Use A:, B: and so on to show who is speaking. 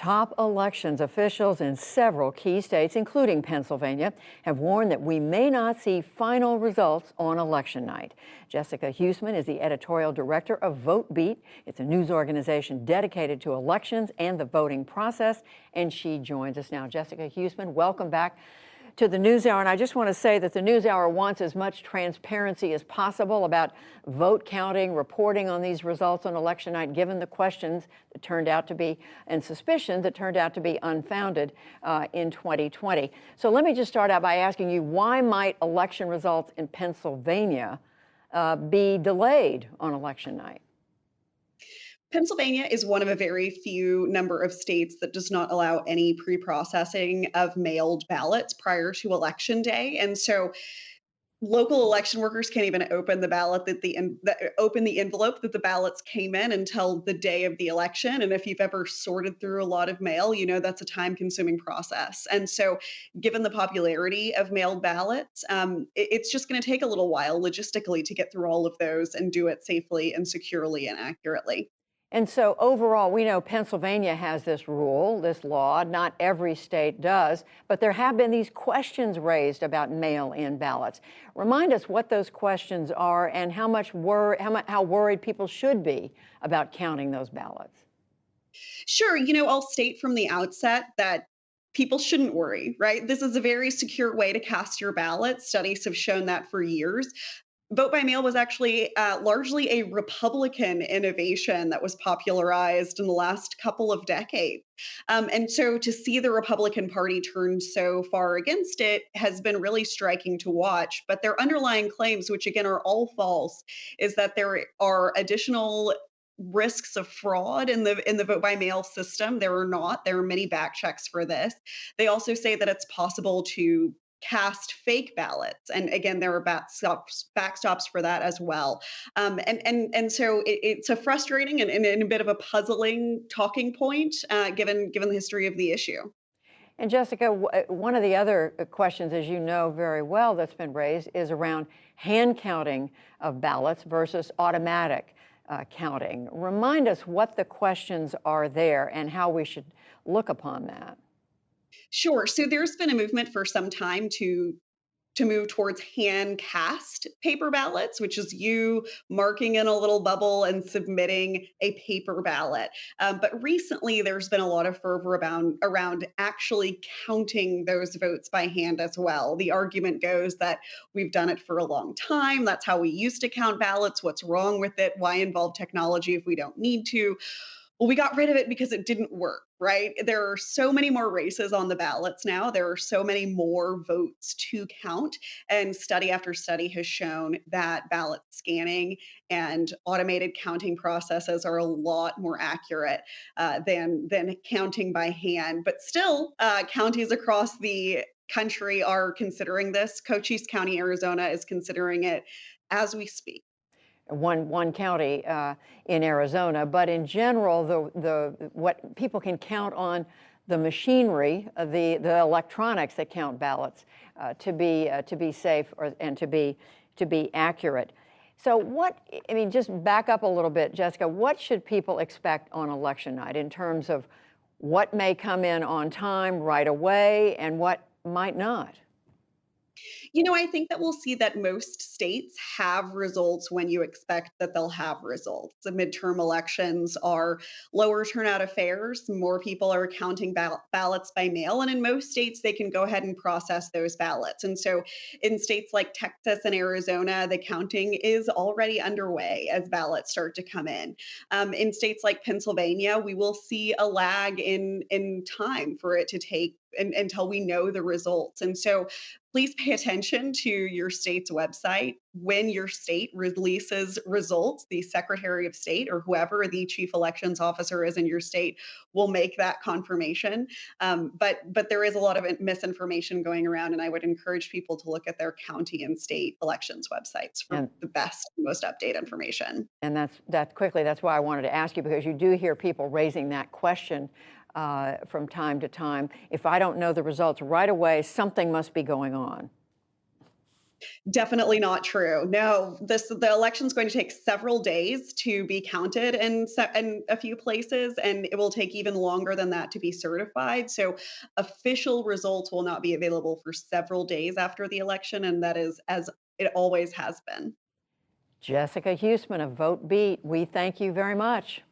A: Top elections officials in several key states, including Pennsylvania, have warned that we may not see final results on election night. Jessica Huseman is the editorial director of VoteBeat. It's a news organization dedicated to elections and the voting process, and she joins us now. Jessica Huseman, welcome back to the NewsHour. And I just want to say that the NewsHour wants as much transparency as possible about vote counting, reporting on these results on election night, given the questions that turned out to be, and suspicions that turned out to be unfounded in 2020. So let me just start out by asking you, why might election results in Pennsylvania be delayed on election night?
B: Pennsylvania is one of a very few number of states that does not allow any pre-processing of mailed ballots prior to election day. And so local election workers can't even open the ballot open the envelope that the ballots came in until the day of the election. And if you've ever sorted through a lot of mail, you know that's a time-consuming process. And so, given the popularity of mailed ballots, it's just going to take a little while logistically to get through all of those and do it safely and securely and accurately.
A: And so overall, we know Pennsylvania has this rule, this law. Not every state does, but there have been these questions raised about mail-in ballots. Remind us what those questions are and how worried people should be about counting those ballots.
B: Sure, I'll state from the outset that people shouldn't worry, right? This is a very secure way to cast your ballot. Studies have shown that for years. Vote by mail was actually largely a Republican innovation that was popularized in the last couple of decades. And so to see the Republican Party turn so far against it has been really striking to watch. But their underlying claims, which again are all false, is that there are additional risks of fraud in the vote by mail system. There are not. There are many back checks for this. They also say that it's possible to cast fake ballots, and again, there are backstops for that as well. And so it's a frustrating and a bit of a puzzling talking point, given the history of the issue.
A: And Jessica, one of the other questions, as you know very well, that's been raised is around hand counting of ballots versus automatic counting. Remind us what the questions are there and how we should look upon that.
B: Sure. So there's been a movement for some time to move towards hand cast paper ballots, which is you marking in a little bubble and submitting a paper ballot. But recently, there's been a lot of fervor around actually counting those votes by hand as well. The argument goes that we've done it for a long time. That's how we used to count ballots. What's wrong with it? Why involve technology if we don't need to? Well, we got rid of it because it didn't work, right? There are so many more races on the ballots now. There are so many more votes to count. And study after study has shown that ballot scanning and automated counting processes are a lot more accurate than counting by hand. But still, counties across the country are considering this. Cochise County, Arizona is considering it as we speak.
A: One county in Arizona, but in general, the what people can count on the machinery, the electronics that count ballots to be safe and to be accurate. So what, I mean, just back up a little bit, Jessica, what should people expect on election night in terms of what may come in on time right away and what might not?
B: I think that we'll see that most states have results when you expect that they'll have results. The midterm elections are lower turnout affairs. More people are counting ballots by mail. And in most states, they can go ahead and process those ballots. And so in states like Texas and Arizona, the counting is already underway as ballots start to come in. In states like Pennsylvania, we will see a lag in time for it to take until we know the results. And so please pay attention to your state's website when your state releases results. The Secretary of State or whoever the chief elections officer is in your state will make that confirmation. But there is a lot of misinformation going around, and I would encourage people to look at their county and state elections websites for
A: And
B: the best, most updated information.
A: and that's why I wanted to ask you, because you do hear people raising that question from time to time. If I don't know the results right away, something must be going on.
B: Definitely not true. No, the election's going to take several days to be counted in a few places, and it will take even longer than that to be certified. So, official results will not be available for several days after the election, and that is as it always has been.
A: Jessica Huseman of Vote Beat, we thank you very much.